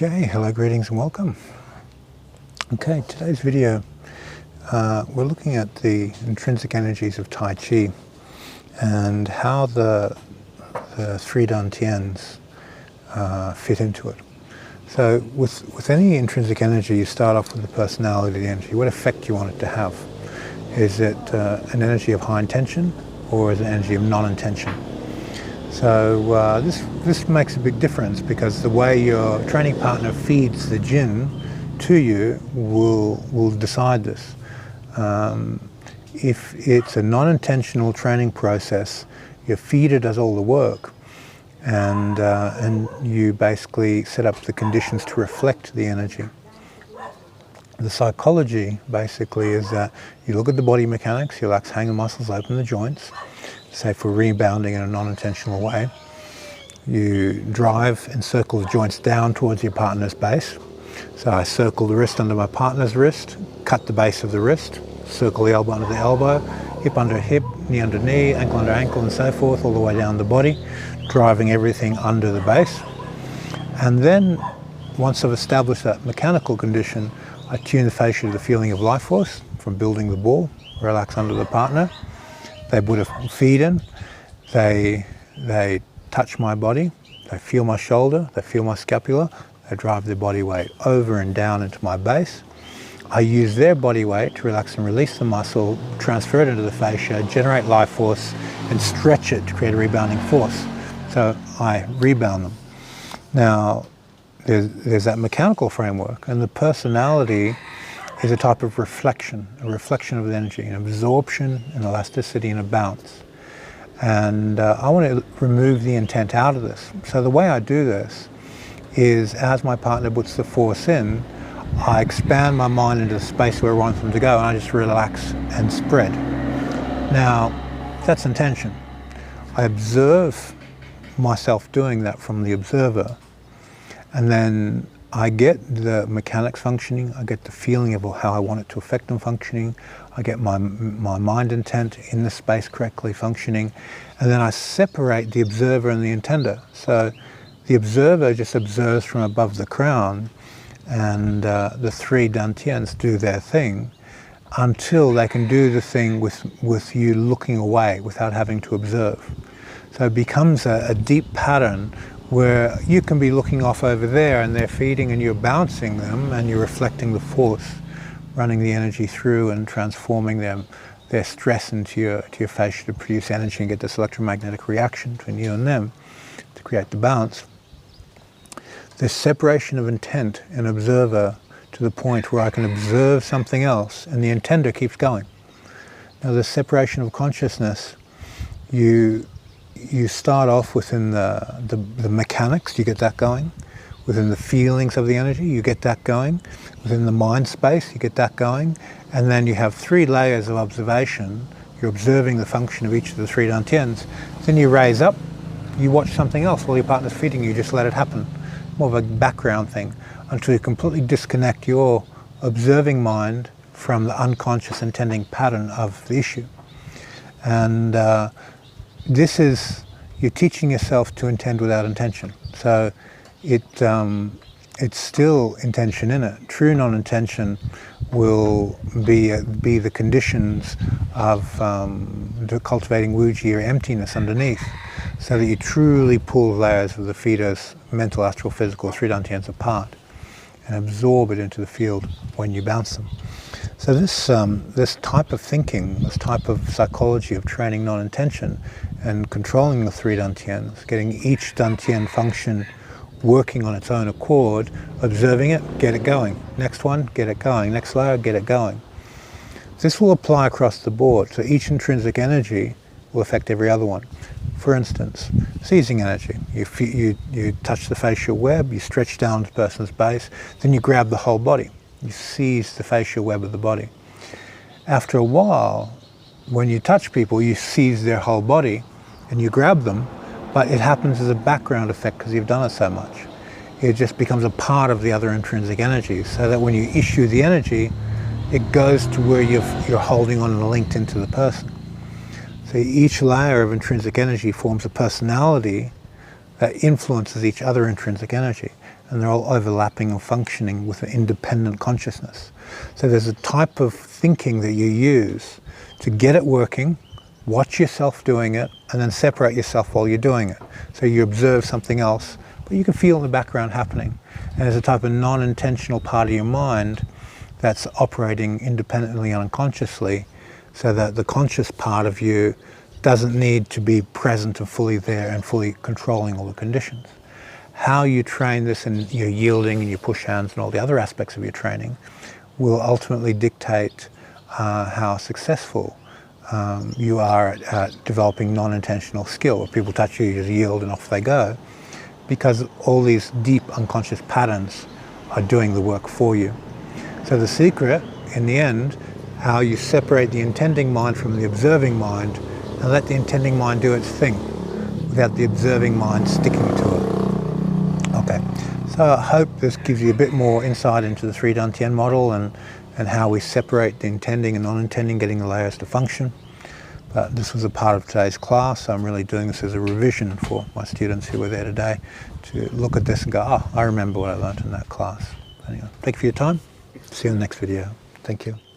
Okay, hello, greetings and welcome. Okay, today's video, we're looking at the intrinsic energies of Tai Chi and how the three dantians fit into it. So with any intrinsic energy, you start off with the personality of the energy. What effect you want it to have? Is it an energy of high intention or is it an energy of non-intention? So this makes a big difference because the way your training partner feeds the jinn to you will decide this. If it's a non-intentional training process, your feeder does all the work, and you basically set up the conditions to reflect the energy. The psychology basically is that you look at the body mechanics, you relax, hang the muscles, open the joints. Say for rebounding in a non-intentional way, you drive and circle the joints down towards your partner's base. So I circle the wrist under my partner's wrist, cut the base of the wrist, circle the elbow under the elbow, hip under hip, knee under knee, ankle under ankle, and so forth, all the way down the body, driving everything under the base. And then, once I've established that mechanical condition, I tune the fascia to the feeling of life force from building the ball, relax under the partner. They put a feed in, they touch my body, they feel my shoulder, they feel my scapula, they drive their body weight over and down into my base. I use their body weight to relax and release the muscle, transfer it into the fascia, generate life force, and stretch it to create a rebounding force. So I rebound them. Now, there's that mechanical framework, and the personality is a type of reflection, a reflection of the energy, an absorption, an elasticity, and a bounce. And I want to remove the intent out of this. So the way I do this is, as my partner puts the force in, I expand my mind into the space where I want them to go, and I just relax and spread. Now, that's intention. I observe myself doing that from the observer, and then I get the mechanics functioning, I get the feeling of how I want it to affect them functioning, I get my mind intent in the space correctly functioning, and then I separate the observer and the intender. So the observer just observes from above the crown, and the three dantians do their thing until they can do the thing with you looking away without having to observe. So it becomes a deep pattern where you can be looking off over there and they're feeding and you're bouncing them and you're reflecting the force, running the energy through and transforming their stress into your fascia to produce energy and get this electromagnetic reaction between you and them to create the bounce. This separation of intent and observer to the point where I can observe something else and the intender keeps going. Now, the separation of consciousness, you start off within the mechanics, you get that going. Within the feelings of the energy, you get that going. Within the mind space, you get that going. And then you have three layers of observation. You're observing the function of each of the three dantians. Then you raise up, you watch something else while your partner's feeding you, just let it happen. More of a background thing, until you completely disconnect your observing mind from the unconscious intending pattern of the issue. And this is, you're teaching yourself to intend without intention. So it's still intention in it. True non-intention will be the conditions of cultivating wuji or emptiness underneath, so that you truly pull layers of the feeder's mental, astral, physical, three dantians apart and absorb it into the field when you bounce them. So this type of thinking, this type of psychology of training non-intention and controlling the three dantians, getting each dantian function working on its own accord, observing it, get it going. Next one, get it going. Next layer, get it going. This will apply across the board, so each intrinsic energy will affect every other one. For instance, seizing energy. You touch the facial web, you stretch down the person's base, then you grab the whole body. You seize the facial web of the body. After a while, when you touch people, you seize their whole body and you grab them, but it happens as a background effect because you've done it so much. It just becomes a part of the other intrinsic energies, so that when you issue the energy, it goes to where you're holding on and linked into the person. So each layer of intrinsic energy forms a personality that influences each other intrinsic energy. and they're all overlapping and functioning with an independent consciousness. So there's a type of thinking that you use to get it working, watch yourself doing it, and then separate yourself while you're doing it. So you observe something else, but you can feel in the background happening. And there's a type of non-intentional part of your mind that's operating independently and unconsciously, so that the conscious part of you doesn't need to be present and fully there and fully controlling all the conditions. How you train this in your yielding and your push hands and all the other aspects of your training will ultimately dictate how successful you are at developing non-intentional skill. If people touch you, you just yield and off they go, because all these deep unconscious patterns are doing the work for you. So the secret, in the end, how you separate the intending mind from the observing mind and let the intending mind do its thing without the observing mind sticking to it. Okay, so I hope this gives you a bit more insight into the 3 Dantian model and how we separate the intending and non-intending, getting the layers to function. But this was a part of today's class. I'm really doing this as a revision for my students who were there today to look at this and go, oh, I remember what I learned in that class. Anyway, thank you for your time. See you in the next video. Thank you.